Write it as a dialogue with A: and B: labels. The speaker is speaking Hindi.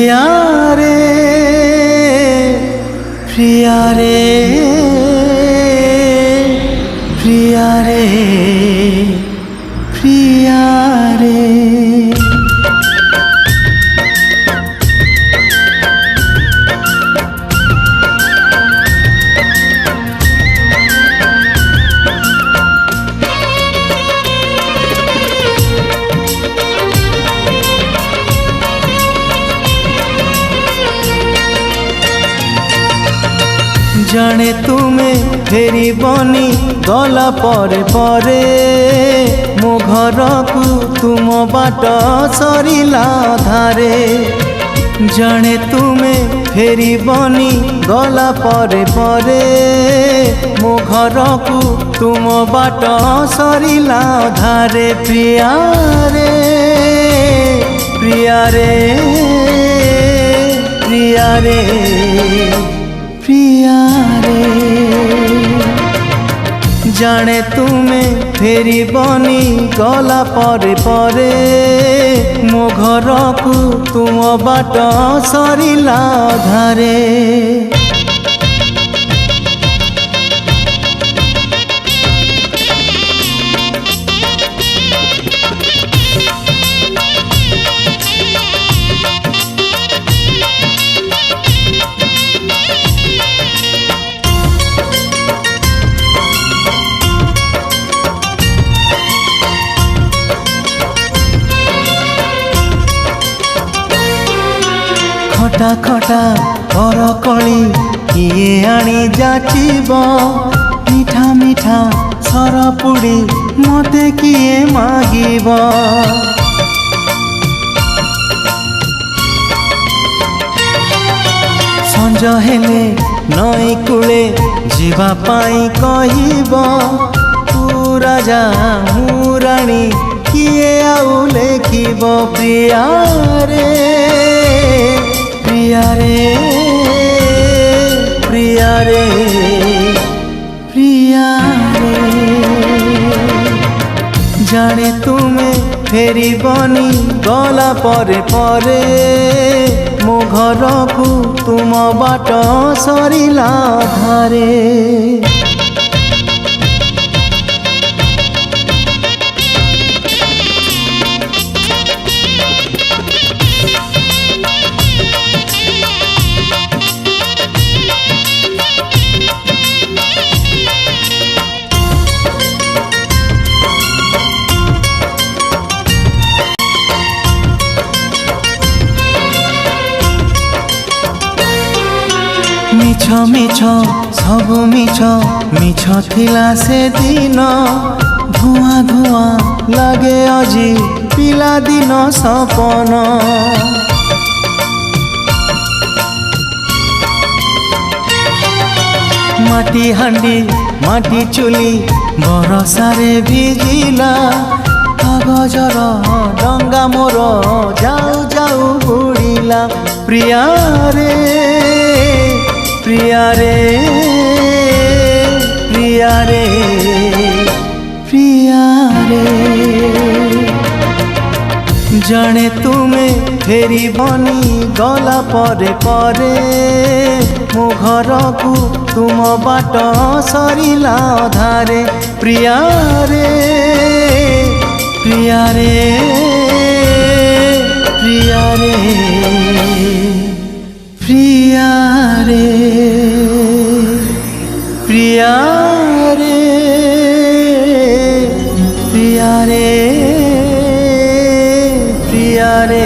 A: प्रिया रे प्रिया रे प्रिया रे प्रिया रे। जाने तुम्हें फेरी बनी गला परे परे मो घर को तुम बाट सरिला धारे। जाने तुम्हें फेरी बनी गला परे परे मो घर को तुम बाट सरिला धारे। प्रिया रे प्रिया रे प्रिया रे प्रिया रे। जाने तुम्हें फेरी बनी गला परे परे मो घर को तुम बाट सरिला धारे। खटा खटा कर कली किए आनी जाचिब मीठा मीठा सर पुड़ी मते किए मागिब। संज हेले नई कूले जीवा पाई कहिब तू राजा मु रानी किए आउ लेखिब। प्रिया रे प्रिया रे प्रिया रे प्रिया रे। जाने तुम्हें फेरी बनी गला परे परे मो घर को तुम बाट सरिला धारे। मिछ मिछ सब मिछ मिछ थिला से दिन धुआं धुआं लगे अजी पिला दिन सपन। माटी हांडी माटी चुली बरसारे भिजिला कागजर डंगा मोर जाऊ जाऊ बुड़िला। प्रिया रे प्रिया रे प्रिया रे प्रिया रे। जाने तुम्हें फेरी बनी गला परे परे मो घर को तुम बाट सरिला धारे। प्रिया रे प्रिया रे प्रिया रे प्रिया रे प्रिया रे प्रिया रे प्रिया रे।